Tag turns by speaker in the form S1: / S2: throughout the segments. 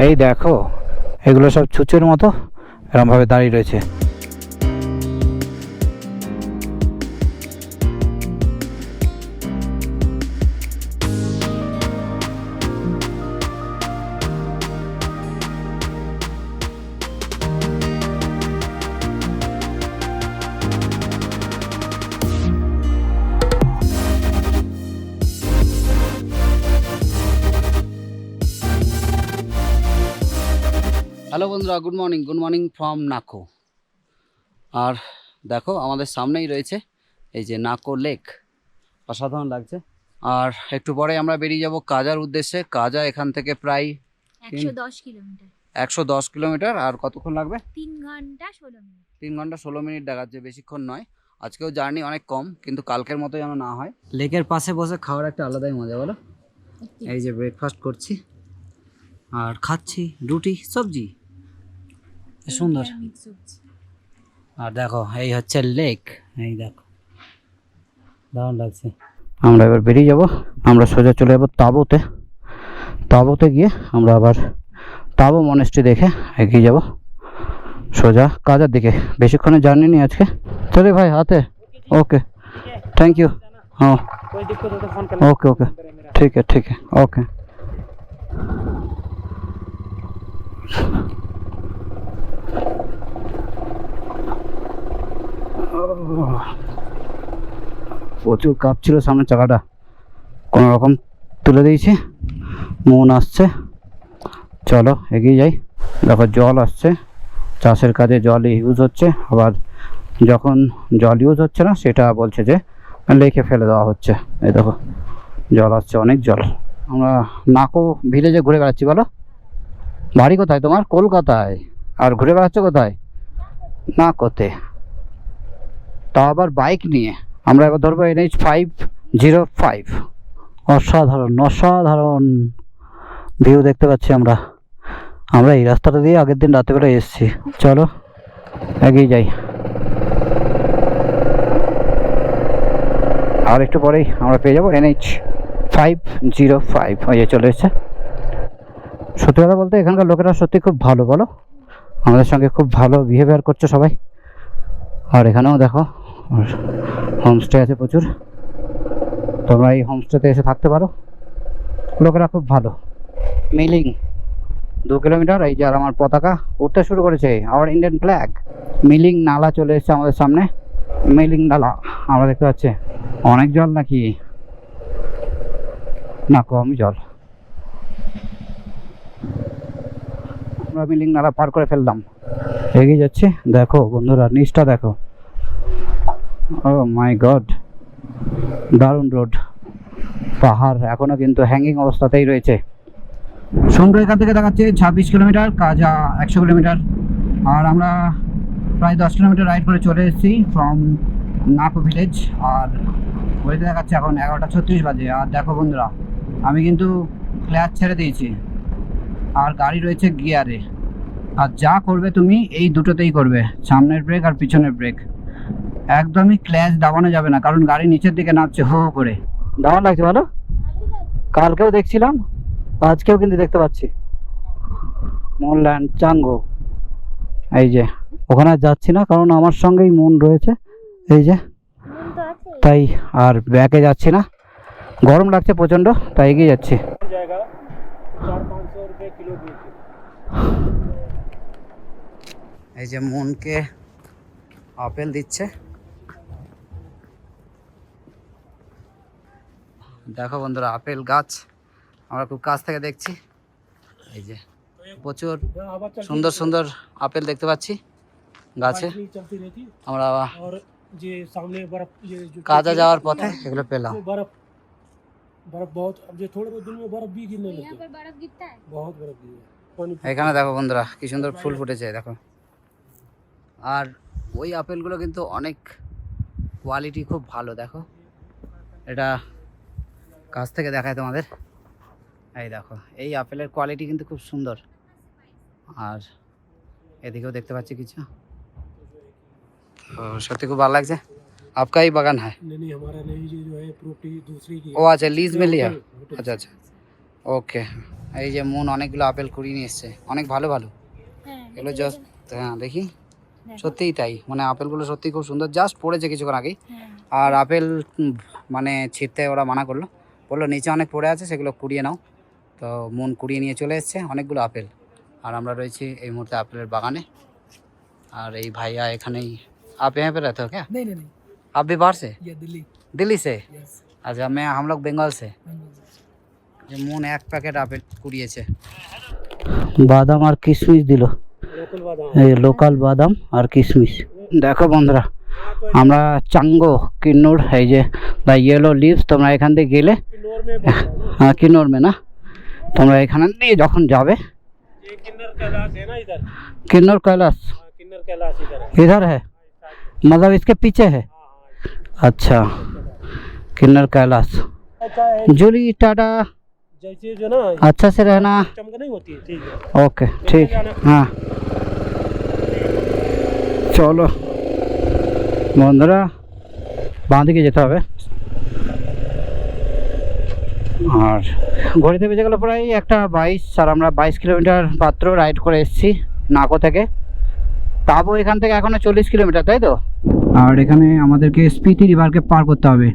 S1: এই দেখো এগুলো সব ছুঁচের মতো এরকমভাবে দাঁড়িয়ে রয়েছে। হ্যালো বন্ধুরা, গুড মর্নিং ফ্রম নাকো। আর দেখো আমাদের সামনেই রয়েছে এই যে নাকো লেক, অসাধারণ লাগছে। আর একটু পরে আমরা বেরিয়ে যাব কাজার উদ্দেশ্যে। কাজা এখান থেকে প্রায় 110 কিলোমিটার। আর কতক্ষণ লাগবে?
S2: 3 ঘন্টা 16 মিনিট।
S1: 3 ঘন্টা 16 মিনিট দেখাচ্ছে, বেশিক্ষণ নয়। আজকেও জার্নি অনেক কম, কিন্তু কালকের মতো যেন না হয়। লেকের পাশে বসে খাওয়ার একটা আলাদাই মজা, বলো। এই যে ব্রেকফাস্ট করছি আর খাচ্ছি রুটি সবজি, সুন্দর। আর দেখো এই হচ্ছে লেক, এই দেখো দারুণ লাগছে। আমরা এবার বেরিয়ে যাব। আমরা সোজা চলে যাবো তাঁবুতে। তাঁবুতে গিয়ে আমরা আবার তাঁবু মনেস্ট্রি দেখে এগিয়ে যাব সোজা কাজার দিকে। বেশিক্ষণের জার্নি নেই আজকে। চলে ভাই হাতে। Okay thank you. हाँ ओके ओके ठीक है ओके। প্রচুর কাঁপছিল সামনের চাকাটা, কোনো রকম তুলে দিয়েছি। মন আসছে, চলো এগিয়ে যাই। দেখো জল আসছে, চাষের কাজে জল ইউজ হচ্ছে। আবার যখন জল ইউজ হচ্ছে না সেটা বলছে যে লেকে ফেলে দেওয়া হচ্ছে। এই দেখো জল আসছে, অনেক জল। আমরা নাকো ভিলেজে ঘুরে বেড়াচ্ছি। বলো বাড়ি কোথায় তোমার? কলকাতায়। আর ঘুরে বেড়াচ্ছ কোথায়? নাকোতে, তাও আবার বাইক নিয়ে। আমরা এবার ধরবো NH 505। অসাধারণ ভিউ দেখতে পাচ্ছি আমরা। আমরা এই রাস্তাটা দিয়ে আগের দিন রাত্রেবেলা এসেছি। চলো এগিয়ে যাই। আর একটু পরেই আমরা পেয়ে যাবো NH 505। ওই যে চলে এসেছে। সত্যি কথা বলতে এখানকার লোকেরা সত্যি খুব ভালো, বলো। আমাদের সঙ্গে খুব ভালো বিহেভিয়ার করছে সবাই। আর এখানেও দেখো হোমস্টে আছে প্রচুর, তোমরা এই হোমস্টেতে এসে থাকতে পারো। লোকেরা খুব ভালো। Milling 2 kilometre. এই যে আর আমার পতাকা উঠতে শুরু করেছে, আওয়ার ইন্ডিয়ান ফ্ল্যাগ। মিলিং নালা চলে এসেছে আমাদের সামনে। মিলিং নালা আমরা দেখতে পাচ্ছি। অনেক জল নাকি? না, কম জল। আমরা মিলিং নালা পার করে ফেললাম, এগিয়ে যাচ্ছি। দেখো বন্ধুরা নিচটা দেখো, ও মাই গড, দারুণ রোড। পাহাড় এখনো কিন্তু হ্যাঙ্গিং অবস্থাতেই রয়েছে। সমুদ্র এখান থেকে দেখাচ্ছে 26 কিলোমিটার, কাজা 100 কিলোমিটার। আর আমরা প্রায় 10 কিলোমিটার রাইড করে চলে এসেছি ফ্রম নাকো ভিলেজ। আর ঘড়িতে দেখাচ্ছে এখন 11:36 বাজে। আর দেখো বন্ধুরা, আমি কিন্তু ক্লাচ ছেড়ে দিয়েছি আর গাড়ি রয়েছে গিয়ারে। আর যা করবে তুমি এই দুটোতেই করবে, সামনের ব্রেক আর পিছনের ব্রেক। একদমই ক্ল্যাচ দাবানো যাবে না, কারণ গাড়ি নিচের দিকে নামছে হো হো করে। দারুণ লাগছে বলো। কালকেও দেখছিলাম, আজকেও কিন্তু দেখতে পাচ্ছি মনল্যান্ড চাঙ্গো। এই যে ওখানে যাচ্ছি না, কারণ আমার সঙ্গেই মন রয়েছে এই যে, তাই আর ব্যাকে যাচ্ছি না। গরম লাগছে প্রচন্ড, তাই এগিয়ে যাচ্ছি। এই যে মনকে আপেল দিচ্ছে, দেখো বন্ধুরা আপেল গাছ আমরা খুব কাছ থেকে দেখছি। এই যে প্রচুর সুন্দর আপেল দেখতে পাচ্ছি গাছে। আমরা কাজা যাওয়ার পথে এগুলো পেলাম। এখানে দেখো বন্ধুরা কি সুন্দর ফুল ফুটেছে দেখো। আর ওই আপেলগুলো কিন্তু অনেক কোয়ালিটি, খুব ভালো। দেখো এটা কাছ থেকে দেখায় তোমাদের। এই দেখো এই আপেলের কোয়ালিটি কিন্তু খুব সুন্দর। আর এদিকেও দেখতে পাচ্ছি কিছু, সত্যি খুব ভালো লাগছে। आपका ही बागान है?
S3: नहीं हमारा नहीं, जो है प्रॉपर्टी दूसरी की।
S1: ओ अच्छा, लीज में लिया। अच्छा ওকে, এই যে মন অনেকগুলো আপেল কুড়িয়ে নিয়ে এসছে, অনেক ভালো ভালো এগুলো জাস্ট। হ্যাঁ দেখি, সত্যিই তাই, মানে আপেলগুলো সত্যিই খুব সুন্দর, জাস্ট পড়েছে কিছুক্ষণ আগেই। আর আপেল মানে ছিঁড়তে ওরা মানা করলো, বললো নিচে অনেক পড়ে আছে সেগুলো কুড়িয়ে নাও। তো মন কুড়িয়ে নিয়ে চলে এসছে অনেকগুলো আপেল। আর আমরা রয়েছি এই মুহূর্তে আপেলের বাগানে। और ये भैया एखानेई। आप यहाँ पे रहते हो क्या?
S2: नहीं नहीं नहीं,
S1: आप भी बाहर से?
S2: ये दिल्ली।
S1: दिल्ली से?
S2: यस।
S1: अच्छा, हम लोग बंगाल से। যে মন এক প্যাকেট আপেল কুড়িয়েছে। বাদাম আর কিশমিশ দিল, এই লোকাল বাদাম আর কিশমিশ। দেখো বন্ধুরা, আমরা চাঙ্গো কিন্নর, এই যে দ্য ইয়েলো লিভস, তোমরা এখান থেকে গেলে, হ্যাঁ কিন্নর মে না, তোমরা এখানে দিয়ে যখন যাবে, किन्नर कैलाश, इधर है, मतलब इसके पीछे है। अच्छा, किन्नर कैलाश। जूली टाटा,
S2: जैसे जो ना
S1: अच्छा से रहना।
S2: चमक नहीं होती है, ठीक है।
S1: ओके ठीक, हाँ চলো বন্ধুরা, বাঁ দিকে যেতে হবে। আর ঘড়িতে বেজে গেল প্রায় 1:22, আর আমরা 22 কিলোমিটার মাত্র রাইড করে এসেছি নাকো থেকে। তাবো এখান থেকে এখনো 40 কিলোমিটার, তাই তো? আর এখানে আমাদেরকে স্পিতি রিভারকে পার করতে হবে।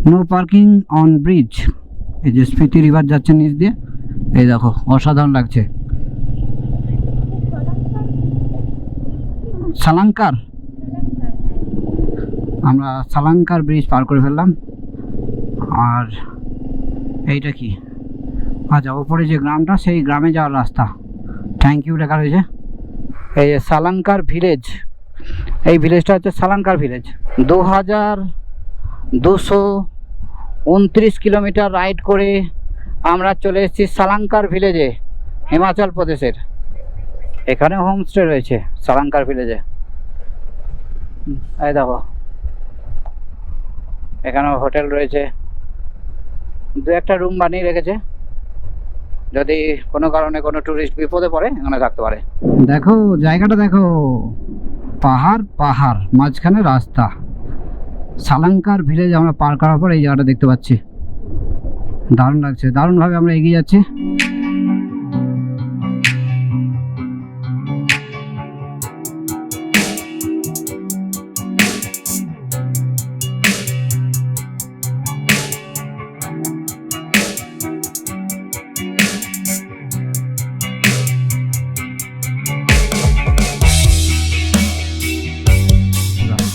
S1: No parking on bridge. এই যে স্পিতি রিভার যাচ্ছে নিচ দিয়ে, এই দেখো অসাধারণ লাগছে। সালাঙ্কার, আমরা সালাঙ্কার ব্রিজ পার করে ফেললাম। আর এইটা কি, আচ্ছা ওপরে যে গ্রামটা, সেই গ্রামে যাওয়ার রাস্তা। থ্যাংক ইউ লেখা রয়েছে। এই যে সালাঙ্কার ভিলেজ, এই ভিলেজটা হচ্ছে সালাঙ্কার ভিলেজ। 2229 কিলোমিটার রাইড করে আমরা চলে এসেছি সালাঙ্কার ভিলেজে, হিমাচল প্রদেশের। এখানে হোমস্টে রয়েছে সালাঙ্কার ভিলেজে। এই দেখো এখানেও হোটেল রয়েছে, 2-1টা রুম বানিয়ে রেখেছে, যদি কোনো কারণে কোনো টুরিস্ট বিপদে পড়ে এখানে থাকতে পারে। দেখো জায়গাটা দেখো, পাহাড় পাহাড়, মাঝখানে রাস্তা। সালাঙ্কার ভিলেজ আমরা পার করার পর এই জায়গাটা দেখতে পাচ্ছি, দারুণ লাগছে। দারুণভাবে আমরা এগিয়ে যাচ্ছি।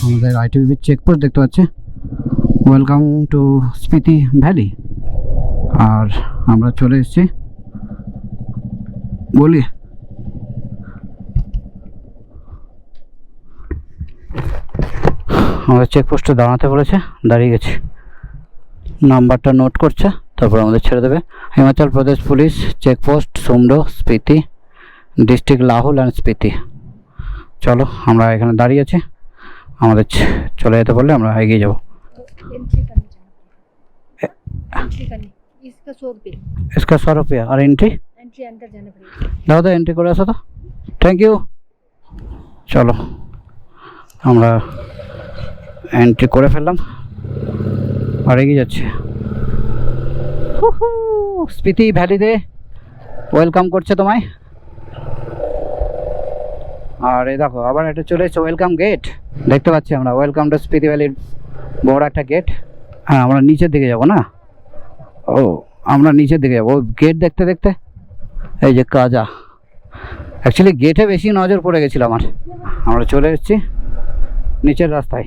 S1: আমাদের আইটিবি চেকপোস্ট দেখতে পাচ্ছি, ওয়েলকাম টু স্পিতি ভ্যালি। আর আমরা চলে এসেছি, বলি আমাদের চেকপোস্টে দাঁড়াতে বলেছে, দাঁড়িয়ে গেছি। নাম্বারটা নোট করছে, তারপর আমাদের ছেড়ে দেবে। Himachal Pradesh police checkpost সুমডো Spiti, district Lahaul and Spiti. চলো আমরা এখানে দাঁড়িয়ে আছি, আমাদের চলে যেতে বললে আমরা এগিয়ে যাবো। इसका 100 रुपया और एंट्री अंदर जाना पड़ेगा। दाओ तो एंट्री করে আসো তো, থ্যাংক ইউ। চলো আমরা এন্ট্রি করে ফেললাম আর এগিয়ে যাচ্ছি। স্পিতি ভ্যালিতে ওয়েলকাম করছে তোমায়। আর এই দেখো আবার এটা চলে এসেছে ওয়েলকাম গেট, দেখতে পাচ্ছি আমরা ওয়েলকাম টু স্পিতি ভ্যালির বড় একটা গেট। হ্যাঁ আমরা নিচের দিকে যাব না, ও আমরা নিচের দিকে যাবো গেট দেখতে দেখতে। এই যে কাজা, অ্যাকচুয়ালি গেটে বেশি নজর পড়ে গেছিল আমার। আমরা চলে এসেছি নিচের রাস্তায়,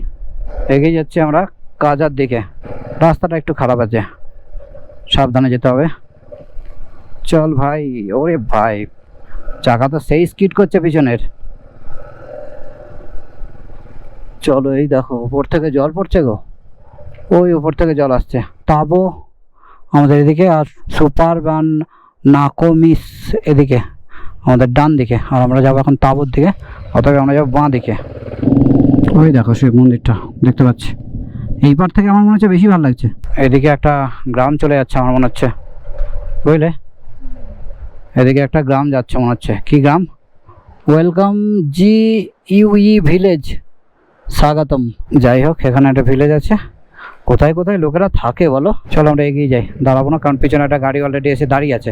S1: এগিয়ে যাচ্ছি আমরা কাজার দিকে। রাস্তাটা একটু খারাপ আছে, সাবধানে যেতে হবে। চল ভাই, ওরে ভাই চাকা তো সেই স্কিড করছে পিছনের। চলো এই দেখো উপর থেকে জল পড়ছে গো, ওই উপর থেকে জল আসছে। তাবো আমাদের এদিকে, আর সুপার বান নাকোমিস এদিকে আমাদের ডান দিকে, আর আমরা যাবো এখন তাবোর দিকে, অতএব আমরা যাবো বাঁ দিকে। ওই দেখো শিব মন্দিরটা দেখতে পাচ্ছি, এই পার থেকে আমার মনে হচ্ছে বেশি ভালো লাগছে। এদিকে একটা গ্রাম চলে যাচ্ছে আমার মনে হচ্ছে, বুঝলে এদিকে একটা গ্রাম যাচ্ছে মনে হচ্ছে। কি গ্রাম? ওয়েলকাম জি ইউই ভিলেজ স্বাগতম। যাই হোক এখানে একটা ভিলেজ আছে, কোথায় কোথায় লোকেরা থাকে বলো। চলো আমরা এগিয়ে যাই, দাঁড়াবো না, কারণ পিছনে একটা গাড়ি অলরেডি এসে দাঁড়িয়ে আছে।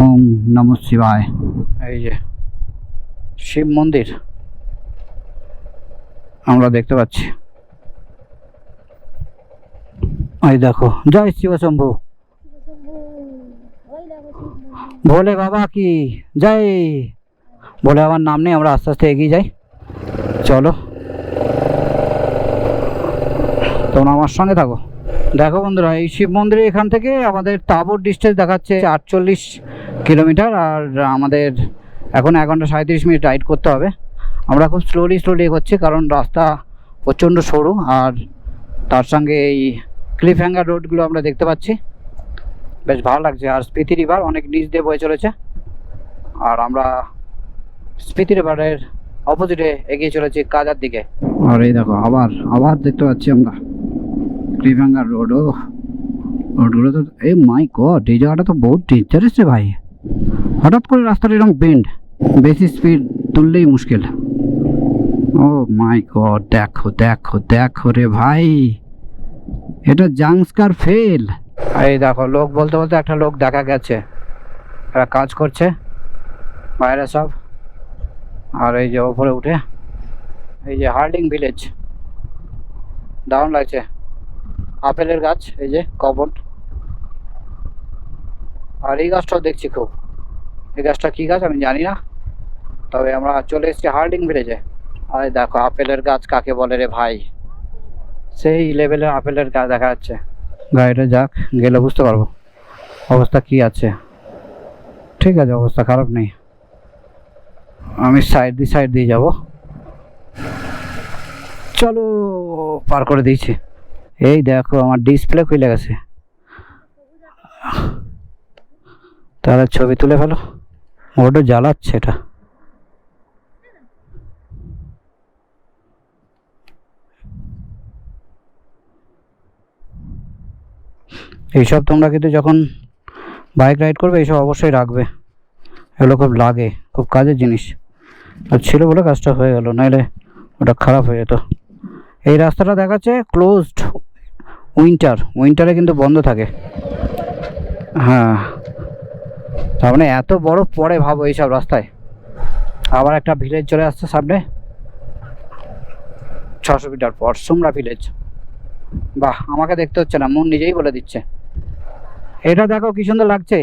S1: ওম নমঃ শিবায়। এই যে শিব মন্দির আমরা দেখতে পাচ্ছি। এই দেখো, জয় শিব শম্ভু, ভোলে বাবা কি জয়। ভোলে বাবার নাম নেই, আমরা আস্তে আস্তে এগিয়ে যাই। চলো তোমরা আমার সঙ্গে থাকো। দেখো বন্ধুরা, এই শিব মন্দিরে এখান থেকে আমাদের তাবর ডিস্টেন্স দেখাচ্ছে 48 কিলোমিটার, আর আমাদের এখন 1 ঘন্টা 37 মিনিট রাইড করতে হবে। আমরা খুব স্লোলি এগোচ্ছি, কারণ রাস্তা প্রচণ্ড সরু, আর তার সঙ্গে এই ক্লিফ হ্যাঙ্গার রোডগুলো আমরা দেখতে পাচ্ছি, বেশ ভালো লাগছে। আর স্পিতি রিভার অনেক নিচ দিয়ে বয়ে চলেছে, আর আমরা স্পিতি রিভারের অপোজিটে এগিয়ে চলেছি কাজার দিকে। আর এই দেখো আবার দেখতে পাচ্ছি আমরা ক্লিফ হ্যাঙ্গার রোড। ও রোডগুলো তো, এই মাই গড, এই জায়গাটা তো বহুত ডেঞ্জারাস রে ভাই। হঠাৎ করে রাস্তাটা এরকম বেন্ড, বেশি স্পিড তুললেই মুশকিল। ও মাই গড, দেখো দেখো দেখো রে ভাই, এটা জাংস্কার ফেল। এই দেখো, লোক বলতে বলতে একটা লোক দেখা গেছে, এরা কাজ করছে বাইরে সব। আর এই যে ওপরে উঠে এই যে হার্ডিং ভিলেজ, দারুণ লাগছে। আপেলের গাছ, এই যে কবর, আর এই গাছটাও দেখছি খুব। এই গাছটা কি গাছ আমি জানি না, তবে আমরা চলে এসেছি হার্ডিং ভিলেজে। আর দেখো আপেলের গাছ কাকে বলে রে ভাই, সেই লেভেলের আপেলের গাছ দেখা যাচ্ছে। গাড়িটা যাক, গেলে বুঝতে পারবো অবস্থা কি আছে। ঠিক আছে, অবস্থা খারাপ নেই। আমি সাইড দিয়ে যাব। চলো, পার করে দিয়েছি। এই দেখো আমার ডিসপ্লে খুলে গেছে, তাহলে ছবি তুলে ফেলো। ওটা জ্বালাচ্ছে এটা। এইসব তোমরা কিন্তু যখন বাইক রাইড করবে এইসব অবশ্যই রাখবে, এগুলো খুব লাগে, খুব কাজের জিনিস। আর ছিল বলে কাজটা হয়ে গেল, নাহলে ওটা খারাপ হয়ে যেত। এই রাস্তাটা দেখাচ্ছে ক্লোজড উইন্টারে কিন্তু বন্ধ থাকে। হ্যাঁ, তার মানে এত বরফ পড়ে ভাবো এইসব রাস্তায়। আবার একটা ভিলেজ চলে আসছে সামনে, 600 মিটার পর সুমরা ভিলেজ। বাহ, আমাকে দেখতে হচ্ছে না, মন নিজেই বলে দিচ্ছে। এটা দেখো কি সুন্দর লাগছে,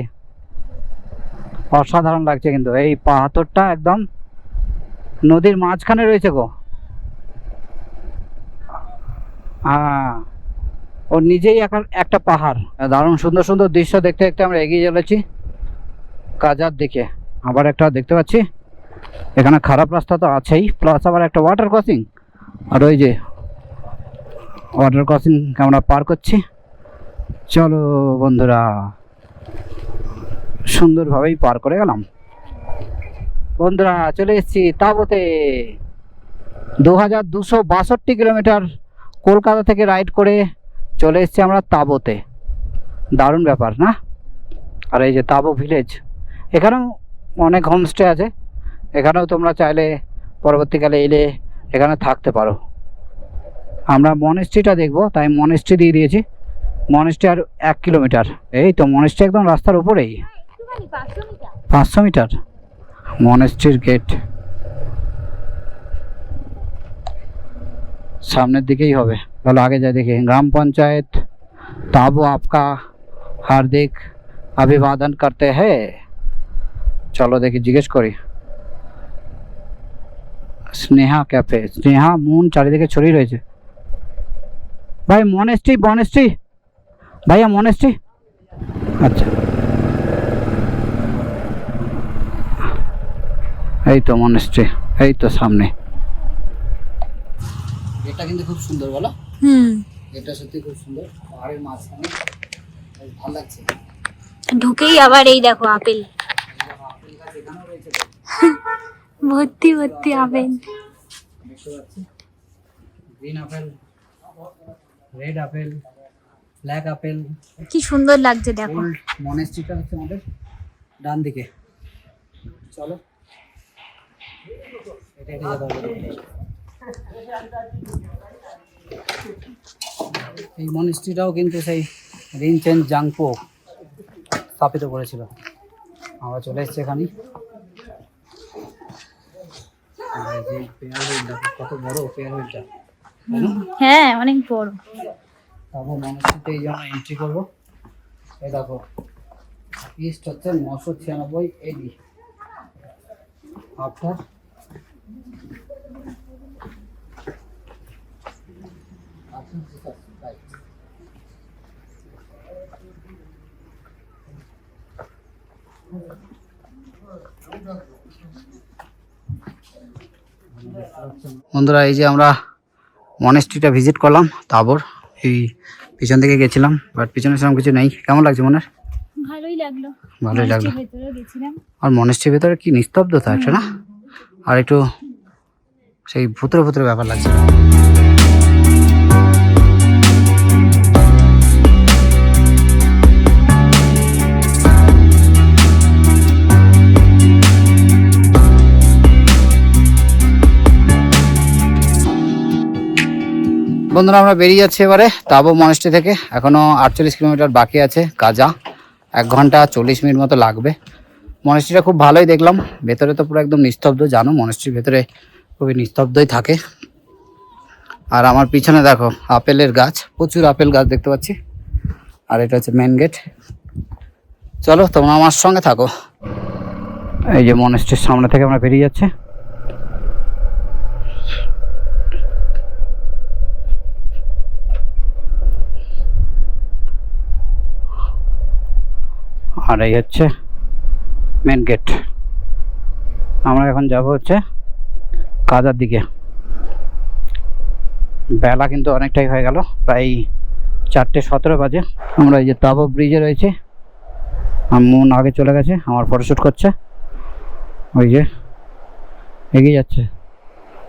S1: অসাধারণ লাগছে। কিন্তু এই পাথরটা একদম নদীর মাঝখানে রয়েছে গো। হ্যাঁ, ও নিজেই একটা পাহাড়। দারুণ সুন্দর সুন্দর দৃশ্য দেখতে দেখতে আমরা এগিয়ে চলেছি কাজার দিকে। আবার একটা দেখতে পাচ্ছি এখানে খারাপ রাস্তা তো আছেই, প্লাস আবার একটা ওয়াটার ক্রসিং। আর ওই যে ওয়াটার ক্রসিং আমরা পার করছি। চলো বন্ধুরা, সুন্দরভাবেই পার করে গেলাম। বন্ধুরা চলে এসেছি তাবতে। 2262 কিলোমিটার কলকাতা থেকে রাইড করে চলে এসেছি আমরা তাবতে। দারুণ ব্যাপার না? আর এই যে তাবো ভিলেজ, এখানেও অনেক হোমস্টে আছে, এখানেও তোমরা চাইলে পরবর্তীকালে এলে এখানে থাকতে পারো। আমরা মনেস্ট্রিটা দেখবো, তাই মনেস্ট্রি দিয়ে দিয়েছি। মনেস্ট্রি আর 1 কিলোমিটার। এই তো মনেস্ট্রি একদম রাস্তার উপরেই, 500 মিটার মনেস্ট্রির গেট। সামনের দিকেই হবে, তাহলে আগে যাই দেখি। গ্রাম পঞ্চায়েত ताबो आपका हार्दिक अभिवादन करते हैं। चलो देखी जिज्ञेस करी। स्नेहा कैफे, स्नेहा मुन चारिदिके छड़िए रयेछे। भाई मनेस्ट्री मनेस्ट्री भाइया मनेस्ट्री। अच्छा এই তো মনেস্ট্রি, এই তো সামনে। এটা কিন্তু খুব সুন্দর বলো। এটা সত্যি খুব সুন্দর, পাহাড়ের মাঝখানে, ভালো লাগছে।
S3: ঢুকেই আবার এই দেখো আপেল, ভর্তি ভর্তি apple.
S1: Green apple, red apple, black apple,
S3: কি সুন্দর লাগছে দেখো।
S1: মনেস্ট্রিটা হচ্ছে আমাদের ডান দিকে। চলো এটা যেতে হবে। এই মনিস্ট্রিটাও কিন্তু সেই রিনচেন জাংপো স্থাপিত করেছিল। আমরা চলে এসেছি এখানে। আর এই যে পেয়ার হুইল দেখো, কত বড় পেয়ার হুইলটা, তাই না?
S3: হ্যাঁ অনেক বড়।
S1: তারপর মনিস্ট্রিতে এই যে আমরা এন্ট্রি করবো। এই দেখো, ইস্ট হচ্ছে 996 AD। আফটার বন্ধুরা, এই যে আমরা মনেস্ট্রিটা ভিজিট করলাম, তারপর এই পিছন থেকে গেছিলাম, বাট পিছনে সেরকম কিছু নেই। কেমন লাগছে মনে?
S3: ভালোই লাগলো।
S1: ভালোই লাগলো।
S3: ভেতরে গেছিলাম।
S1: আর মনেস্ট্রির ভেতরে কি নিস্তব্ধতা একটা না, আর একটু সেই ভূতের ভূতের ব্যাপার লাগছে। বন্ধুরা, আমরা বেরিয়ে যাচ্ছি এবারে তাবো মনেস্ট্রি থেকে। এখনো 48 কিলোমিটার বাকি আছে কাজা। 1 ঘন্টা 40 মিনিট মতো লাগবে। মনেস্ট্রিটা খুব ভালোই দেখলাম, ভেতরে তো পুরো একদম নিস্তব্ধ, জানো মনেস্ট্রির ভেতরে খুবই নিস্তব্ধই থাকে। আর আমার পিছনে দেখো আপেলের গাছ, প্রচুর আপেল গাছ দেখতে পাচ্ছি। আর এটা হচ্ছে মেন গেট। চলো তোমরা আমার সঙ্গে থাকো। এই যে মনেস্ট্রির সামনে থেকে আমরা বেরিয়ে যাচ্ছি। আর এই হচ্ছে মেন গেট। আমরা এখন যাব হচ্ছে কাজার দিকে। বেলা কিন্তু অনেকটাই হয়ে গেল, প্রায় 4:17 বাজে। আমরা এই যে তাবো ব্রিজে রয়েছে, মন আগে চলে গেছে, আমার ফটোশ্যুট করছে। ওই যে এগিয়ে যাচ্ছে,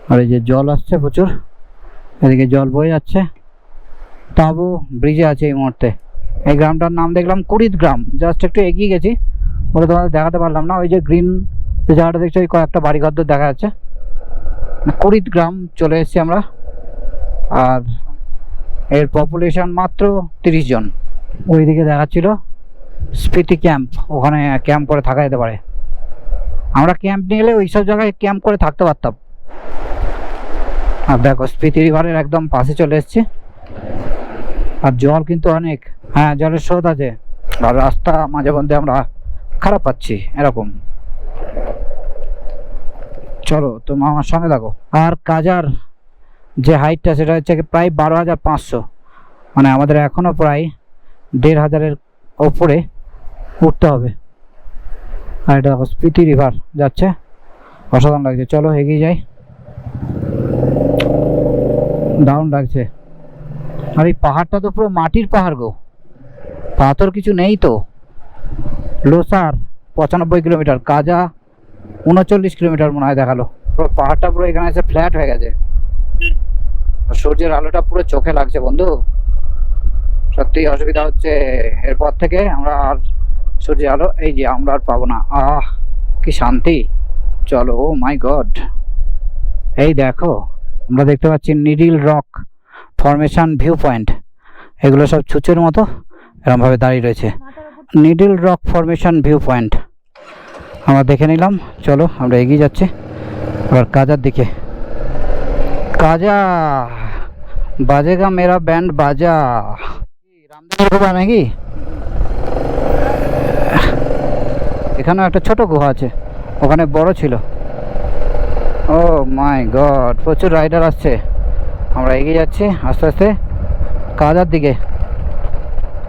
S1: আর এই যে জল আসছে প্রচুর, এদিকে জল বয়ে যাচ্ছে। তাবো ব্রিজে আছে এই মুহূর্তে। এই গ্রামটার নাম দেখলাম কুড়িদ গ্রাম। জাস্ট একটু এগিয়ে গেছি, ওটা তোমাদের দেখাতে পারলাম না। ওই যে গ্রিন যে জায়গাটা দেখছো, ওই কয়েকটা বাড়িঘর দেখা যাচ্ছে। কুড়িদ গ্রাম চলে এসেছি আমরা। আর এর পপুলেশন মাত্র 30 জন। ওইদিকে দেখাচ্ছিল স্পিতি ক্যাম্প, ওখানে ক্যাম্প করে থাকা যেতে পারে। আমরা ক্যাম্প নিয়ে এলে ওইসব জায়গায় ক্যাম্প করে থাকতে পারতাম। আর দেখো স্পিতি রিভারের একদম পাশে চলে এসেছি। আর জল কিন্তু অনেক, হ্যাঁ জলের স্রোত আছে। আর রাস্তা মাঝে মধ্যে আমরা খারাপ পাচ্ছি এরকম। চলো তোমরা আমার সঙ্গে থাকো। আর কাজার যে হাইটটা সেটা হচ্ছে প্রায় 12,500, মানে আমাদের এখনো প্রায় 1,500-এর ওপরে উঠতে হবে। আর এটা দেখো স্পিতি রিভার যাচ্ছে, অসাধারণ লাগছে। চলো এগিয়ে যাই, দারুণ লাগছে। আর এই পাহাড়টা তো পুরো মাটির পাহাড় গো, পাথর কিছু নেই তো। লোসার 95 কিলোমিটার, কাজা 39 কিলোমিটার মনে হয় দেখালো। পুরো পাহাড়টা পুরো এখানে এসে ফ্ল্যাট হয়ে গেছে। সূর্যের আলোটা পুরো চোখে লাগছে বন্ধু, সত্যি অসুবিধা হচ্ছে। এরপর থেকে আমরা আর সূর্যের আলো এই যে আমরা আর পাবো না। আহ কি শান্তি। চলো, ও মাই গড, এই দেখো আমরা দেখতে পাচ্ছি needle rock formation view point. এগুলো সব ছুঁচের মতো এরকম ভাবে দাঁড়িয়ে রয়েছে। Needle rock formation view point আমরা দেখে নিলাম। চলো আমরা এগিয়ে যাচ্ছি এবার কাজার দিকে। কাজা বাজেগা মেরা ব্যান্ড বাজা। রামদেবের গুহা নাকি? এখানেও একটা ছোট গুহা আছে, ওখানে বড় ছিল। ও মাই গড, প্রচুর রাইডার আসছে। আমরা এগিয়ে যাচ্ছি আস্তে আস্তে কাজার দিকে।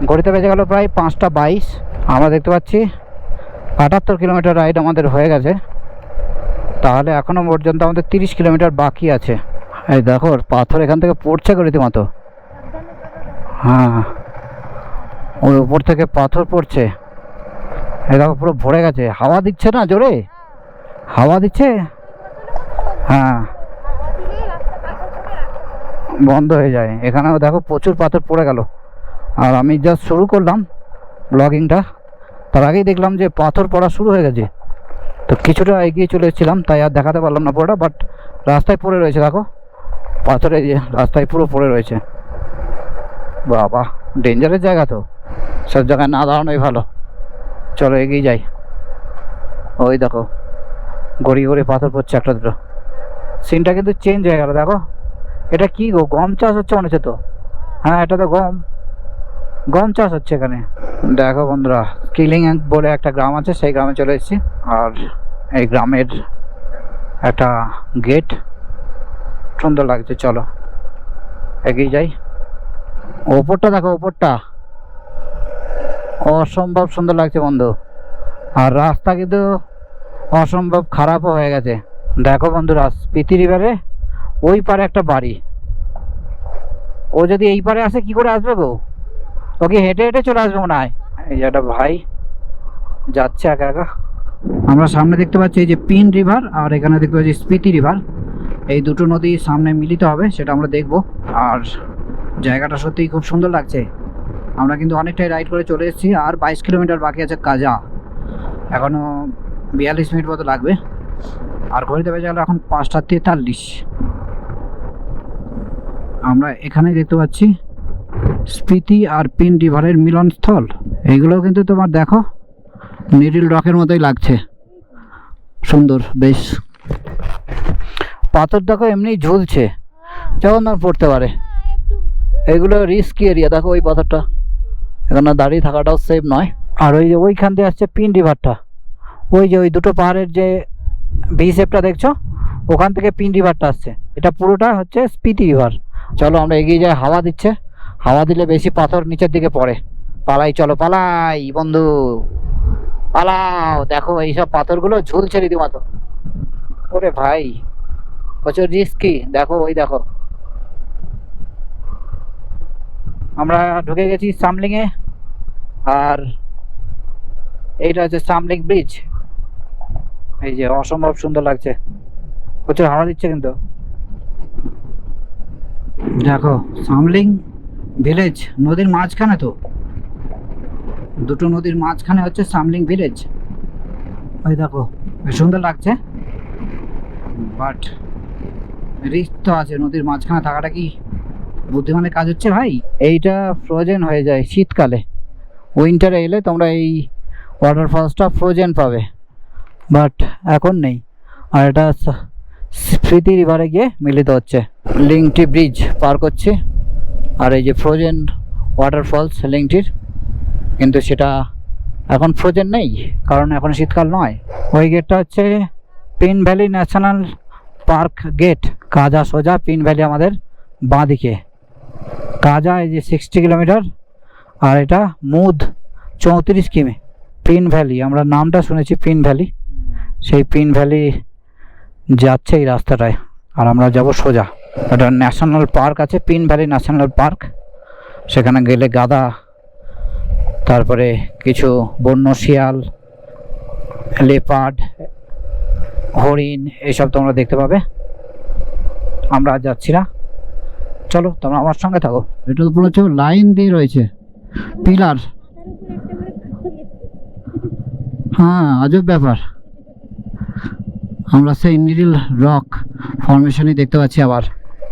S1: ঘড়িতে বেজে গেল প্রায় 5:22। আমরা দেখতে পাচ্ছি 78 কিলোমিটার রাইড আমাদের হয়ে গেছে। তাহলে এখনো পর্যন্ত আমাদের 30 কিলোমিটার বাকি আছে। এই দেখো পাথর এখান থেকে পড়ছে রীতিমতো। হ্যাঁ, ওই উপর থেকে পাথর পড়ছে। এই দেখো পুরো ভরে গেছে, হাওয়া দিচ্ছে না, জোরে হাওয়া দিচ্ছে। হ্যাঁ, বন্ধ হয়ে যায়। এখানেও দেখো প্রচুর পাথর পড়ে গেল। আর আমি জাস্ট শুরু করলাম ব্লগিংটা, তার আগেই দেখলাম যে পাথর পড়া শুরু হয়ে গেছে। তো কিছুটা এগিয়ে চলে এসেছিলাম, তাই আর দেখাতে পারলাম না পুরোটা, বাট রাস্তায় পড়ে রয়েছে দেখো পাথরে যে রাস্তায় পুরো পড়ে রয়েছে। বাবা, ডেঞ্জারের জায়গা তো, সব জায়গায় না দাঁড়ানোই ভালো। চলো এগিয়ে যাই। ওই দেখো গড়িয়ে গড়িয়ে পাথর পড়ছে একটা দুটো। সিনটা কিন্তু চেঞ্জ হয়ে গেল। দেখো এটা কি গো, গম চাষ হচ্ছে মনে হচ্ছে তো। হ্যাঁ, এটা তো গম চাষ হচ্ছে এখানে। দেখো বন্ধুরা, কিলিং বলে একটা গ্রাম আছে, সেই গ্রামে চলে এসেছি। আর এই গ্রামের একটা গেট সুন্দর লাগছে। চলো এগিয়ে যাই। ওপরটা দেখো, ওপরটা অসম্ভব সুন্দর লাগছে বন্ধু। আর রাস্তা কিন্তু অসম্ভব খারাপও হয়ে গেছে। দেখো বন্ধুরা, স্পিতি রিভারে ওই পারে একটা বাড়ি। ও যদি এই পারে আসে কি করে আসবে গো? ওকে হেঁটে হেঁটে চলে আসবে মনে হয়। এই যে একটা ভাই যাচ্ছে একা একা। আমরা সামনে দেখতে পাচ্ছি এই যে পিন রিভার, আর এখানে দেখতে পাচ্ছি স্পিতি রিভার। এই দুটো নদী সামনে মিলিত হবে, সেটা আমরা দেখব। আর জায়গাটা সত্যিই খুব সুন্দর লাগছে। আমরা কিন্তু অনেকটাই রাইড করে চলে এসেছি, আর 22 কিলোমিটার বাকি আছে কাজা। এখনও 42 মিনিট মতো লাগবে। আর ঘড়িতে বেজে গেল এখন 5:43। আমরা এখানে দেখতে পাচ্ছি স্পিতি আর পিন রিভারের মিলনস্থল। এইগুলো কিন্তু তোমার দেখো নিডিল রকের মতোই লাগছে, সুন্দর বেশ। পাথর দেখো এমনি ঝুলছে, যেমন ধর পড়তে পারে। এইগুলো রিস্কি এরিয়া। দেখো ওই পাথরটা, এখানে দাঁড়িয়ে থাকাটাও সেফ নয়। আর ওই যে ওইখান দিয়ে আসছে পিন রিভারটা, ওই যে ওই দুটো পাহাড়ের যে ভি শেপটা দেখছো, ওখান থেকে পিন রিভারটা আসছে। এটা পুরোটা হচ্ছে স্পিতি রিভার। চলো আমরা এগিয়ে যাই। হাওয়া দিচ্ছে, হাওয়া দিলে বেশি পাথর নিচের দিকে পড়ে। পালাই, চলো পালাই বন্ধু, পালাও। দেখো এইসব পাথরগুলো ঝুলছে রীতিমতো। ওরে ভাই, প্রচুর রিস্কি। দেখো ওই দেখো, আমরা ঢুকে গেছি সামলিং এ। আর এইটা হচ্ছে সামলিং ব্রিজ। এই যে অসম্ভব সুন্দর লাগছে, প্রচুর হাওয়া দিচ্ছে কিন্তু। দেখো সামলিং ভিলেজ নদীর মাঝখানে, তো দুটো নদীর মাঝখানে হচ্ছে সামলিং ভিলেজ। ওই দেখো বেশ সুন্দর লাগছে, বাট রিস্ক তো আছে। নদীর মাঝখানে থাকাটা কি বুদ্ধিমানের কাজ হচ্ছে ভাই? এইটা ফ্রোজেন হয়ে যায় শীতকালে। উইন্টারে এলে তোমরা এই ওয়াটারফলসটা ফ্রোজেন পাবে, বাট এখন নেই। আর এটা স্পিতি রিভারে গিয়ে মিলিত হচ্ছে। লিংটি ব্রিজ পার করছি, আর এই যে ফ্রোজেন ওয়াটারফলস লিংটির, কিন্তু সেটা এখন ফ্রোজেন নেই, কারণ এখন শীতকাল নয়। ওই গেটটা হচ্ছে Pin valley national park gate. Kaza সোজা, পিন ভ্যালি আমাদের বাঁ দিকে। কাজা এই যে 60 কিলোমিটার, আর এটা মুদ 34 কিমি। পিন ভ্যালি, আমরা নামটা শুনেছি পিন ভ্যালি, সেই পিন ভ্যালি যাচ্ছে এই রাস্তাটায়। আর আমরা যাব সোজা। একটা ন্যাশনাল পার্ক আছে, পিন ভ্যালি ন্যাশনাল পার্ক। সেখানে গেলে গাধা, তারপরে কিছু বন্য শিয়াল, লেপার্ড, হরিণ, এসব তোমরা দেখতে পাবে। আমরা আর যাচ্ছি না, চলো তোমরা আমার সঙ্গে থাকো। এটা তো পুরো লাইন দিয়ে রয়েছে পিলার। হ্যাঁ, আজব ব্যাপার। আমরা সেই নিডিল রক ফরমেশনই দেখতে পাচ্ছি। আবার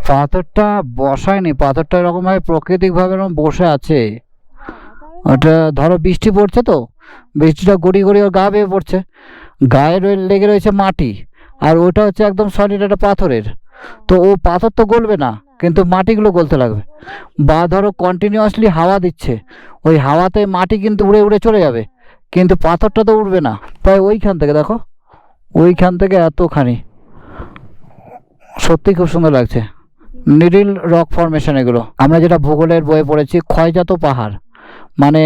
S1: পাথরটা বসায়নি, পাথরটা এরকমভাবে প্রাকৃতিকভাবে এরকম বসে আছে। ওটা ধরো বৃষ্টি পড়ছে, তো বৃষ্টিটা গড়িয়ে গড়িয়ে ওর গা বেয়ে পড়ছে, গায়ে লেগে রয়েছে মাটি। আর ওটা হচ্ছে একদম সলিড একটা পাথরের, তো ও পাথর তো গলবে না, কিন্তু মাটিগুলো গলতে লাগবে। বা ধরো কন্টিনিউয়াসলি হাওয়া দিচ্ছে, ওই হাওয়াতে মাটি কিন্তু উড়ে উড়ে চলে যাবে, কিন্তু পাথরটা তো উঠবে না। প্রায় ওইখান থেকে দেখো, ওইখান থেকে এতখানি। সত্যি খুব সুন্দর লাগছে। নিডিল রক ফরমেশন এগুলো। আমরা যেটা ভূগোলের বইয়ে পড়েছি, ক্ষয়জাত পাহাড়, মানে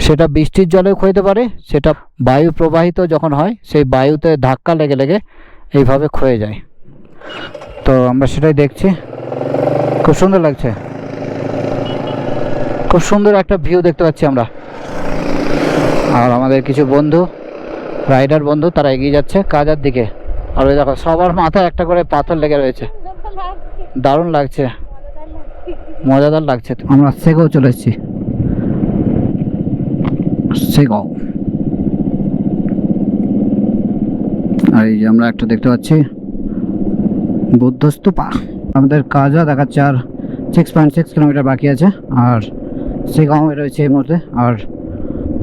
S1: সেটা বৃষ্টির জলেও ক্ষয়তে পারে, সেটা বায়ু প্রবাহিত যখন হয় সেই বায়ুতে ধাক্কা লেগে লেগে এইভাবে ক্ষয়ে যায়। তো আমরা সেটাই দেখছি, খুব সুন্দর লাগছে। খুব সুন্দর একটা ভিউ দেখতে পাচ্ছি আমরা। আর আমাদের কিছু বন্ধু, রাইডার বন্ধু, তারা এগিয়ে যাচ্ছে কাজার দিকে। আর ওই দেখো সবার মাথায় একটা করে পাথর লেগে রয়েছে, দারুণ লাগছে, মজাদার লাগছে। আমরা সেগো চলে এসেছি, সেগো। আর এই যে আমরা একটা দেখতে পাচ্ছি বুদ্ধ স্তূপা। আমাদের কাজা দেখাচ্ছে আর 6.6 কিলোমিটার বাকি আছে, আর সেগাঁও রয়েছে এই মুহূর্তে, আর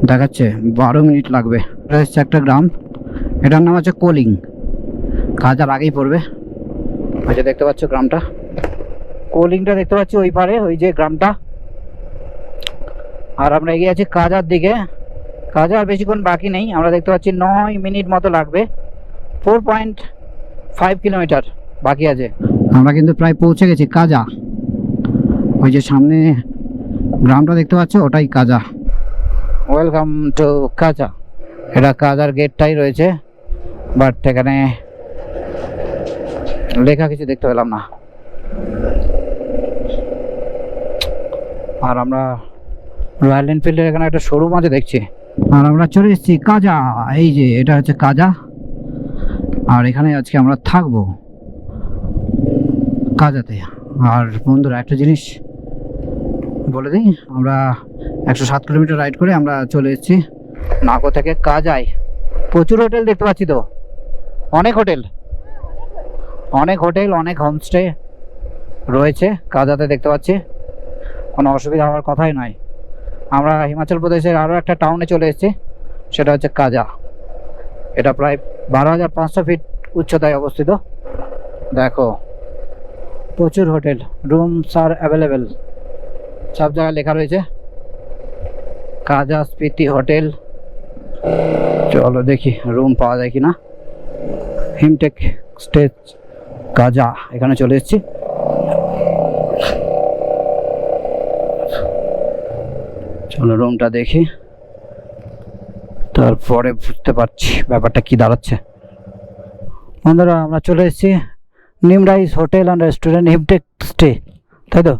S1: দেখাচ্ছে 12 মিনিট লাগবে। এটা হচ্ছে একটা গ্রাম, এটার নাম হচ্ছে কোলিং, কাজার আগেই পড়বে। ওই যে দেখতে পাচ্ছ গ্রামটা, কোলিংটা দেখতে পাচ্ছি ওই পারে, ওই যে গ্রামটা। আর আমরা এগিয়ে আছি কাজার দিকে। কাজা আর বেশিক্ষণ বাকি নেই, আমরা দেখতে পাচ্ছি 9 মিনিট মতো লাগবে। 4.5 কিলোমিটার বাকি আছে। আমরা কিন্তু প্রায় পৌঁছে গেছি কাজা। ওই যে সামনে গ্রামটা দেখতে পাচ্ছ, ওটাই কাজা। ওয়েলকাম টু কাজা। এটা কাজার গেটটাই রয়েছে, বাট এখানে লেখা কিছু দেখতে পেলাম না। আর আমরা রয়্যাল এনফিল্ডের এখানে একটা শোরুম আছে দেখছি। আর আমরা চলে এসেছি কাজা, এই যে এটা হচ্ছে কাজা। আর এখানে আজকে আমরা থাকবো কাজাতে। আর বন্ধুরা একটা জিনিস বলে দিই, আমরা 107 কিলোমিটার রাইড করে আমরা চলে এসেছি নাকো থেকে কাজায়। প্রচুর হোটেল দেখতে পাচ্ছি তো, অনেক হোটেল, অনেক হোমস্টে রয়েছে কাজাতে দেখতে পাচ্ছি। কোনো অসুবিধা হওয়ার কথাই নয়। আমরা হিমাচল প্রদেশের আরও একটা টাউনে চলে এসেছি, সেটা হচ্ছে কাজা। এটা প্রায় 12,500 ফিট উচ্চতায় অবস্থিত। দেখো প্রচুর হোটেল, রুমস আর অ্যাভেলেবেল, সব জায়গায় লেখা রয়েছে কাজা স্পিতি হোটেল। চলো দেখি রুম পাওয়া যায় কিনা। হিমটেক স্টেজ কাজা, এখানে চলে এসেছি। চলো রুমটা দেখি, তারপরে বুঝতে পারছি ব্যাপারটা কি দাঁড়াচ্ছে। বন্ধুরা আমরা চলে এসেছি নিমরাইজ হোটেল অ্যান্ড রেস্টুরেন্ট হিমটেক স্টে, তাই তো?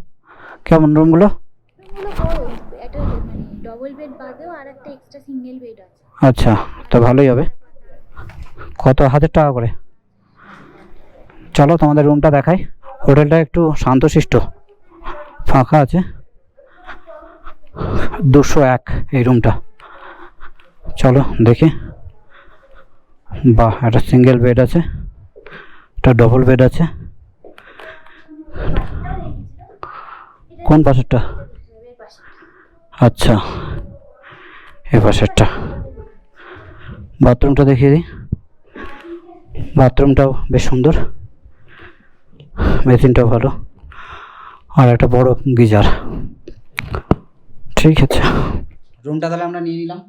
S1: কেমন রুমগুলো?
S3: একটা ডবল বেড বাদেও আর একটা এক্সট্রা সিঙ্গেল বেড আছে।
S1: আচ্ছা, তো ভালোই হবে। কত, 1000 টাকা করে? চলো তোমাদের রুমটা দেখাই। হোটেলটা একটু শান্তশিষ্ট, ফাঁকা আছে। 201 এই রুমটা। চলো দেখি। বাহ, একটা সিঙ্গেল বেড আছে, একটা ডবল বেড আছে। কোন পাশেরটা? আচ্ছা, এই পাশেরটা। বাথরুমটা দেখিয়ে দিই। বাথরুমটাও বেশ সুন্দর, মেশিনটাও ভালো, আর একটা বড় গিজার। ঠিক আছে, রুমটা তাহলে আমরা নিয়ে নিলাম।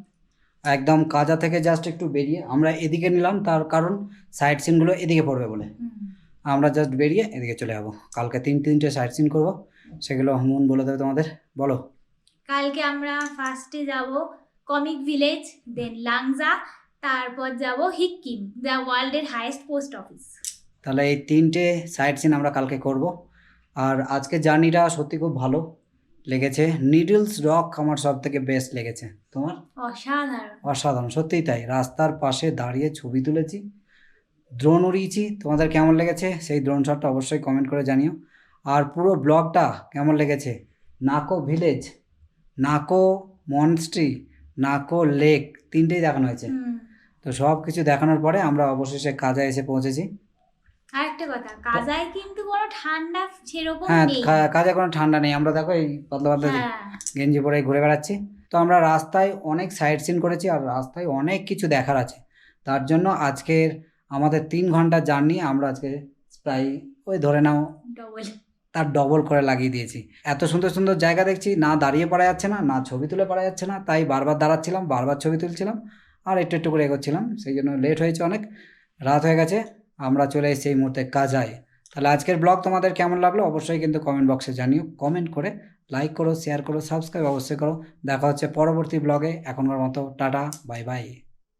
S1: একদম কাজা থেকে জাস্ট একটু বেরিয়ে আমরা এদিকে নিলাম, তার কারণ সাইট সিনগুলো এদিকে পড়বে বলে। আমরা জাস্ট বেরিয়ে এদিকে চলে যাবো। কালকে তিনটে সাইট সিন করবো, সেগুলো মন বলে দেবে তোমাদের। বলো।
S3: কালকে আমরা ফার্স্টে যাব কমিক ভিলেজ, দেন লাংজা, তারপর যাব হিক্কিম, দ্য ওয়ার্ল্ডের হাইয়েস্ট পোস্ট অফিস।
S1: তাহলে এই 3টে সাইট সিন আমরা কালকে করব। আর আজকে জার্নিটা সত্যি খুব ভালো লেগেছে। নিডলস রক আমার সব থেকে বেস্ট লেগেছে। তোমার? অসাধারণ, সত্যিই তাই। রাস্তার পাশে দাঁড়িয়ে ছবি তুলেছি, ড্রোন উড়িয়েছি। তোমাদের কেমন লেগেছে সেই ড্রোন শটটা অবশ্যই কমেন্ট করে জানিও। আর পুরো ব্লগটা কেমন লেগেছে, নাকো ভিলেজ, নাকো মনস্ট্রি, নাকো লেক, 3টেই দেখানো হয়েছে। তো সব কিছু দেখানোর পরে আমরা অবশেষে কাজা এসে পৌঁছেছি।
S3: আরেকটা কথা, কাজায় কিন্তু কোনো ঠান্ডা সেরকম
S1: হ্যাঁ,
S3: নেই।
S1: কাজে কোনো ঠান্ডা নেই। আমরা দেখো এই পাতলা পাতলা গেঞ্জি পরে ঘুরে বেড়াচ্ছি। তো আমরা রাস্তায় অনেক সাইট সিন করেছি, আর রাস্তায় অনেক কিছু দেখার আছে। তার জন্য আজকের আমাদের 3 ঘন্টার জার্নি আমরা আজকে প্রায় ওই ধরে নাও তার ডবল করে লাগিয়ে দিয়েছি। এত সুন্দর সুন্দর জায়গা দেখছি, না দাঁড়িয়ে পড়া যাচ্ছে না, না ছবি তুলে পড়া যাচ্ছে না। তাই বারবার দাঁড়াচ্ছিলাম, বারবার ছবি তুলছিলাম, আর একটু একটু করে এগোচ্ছিলাম। সেই জন্য লেট হয়েছে, অনেক রাত হয়ে গেছে। আমরা চলে এসেছি এই মুহূর্তে কাজায়। তাহলে আজকের ব্লগ তোমাদের কেমন লাগলো অবশ্যই কিন্তু কমেন্ট বক্সে জানিও। কমেন্ট করে লাইক করো, শেয়ার করো, সাবস্ক্রাইব অবশ্যই করো। দেখা হচ্ছে পরবর্তী ব্লগে। এখনকার মতো টাটা, বাই বাই।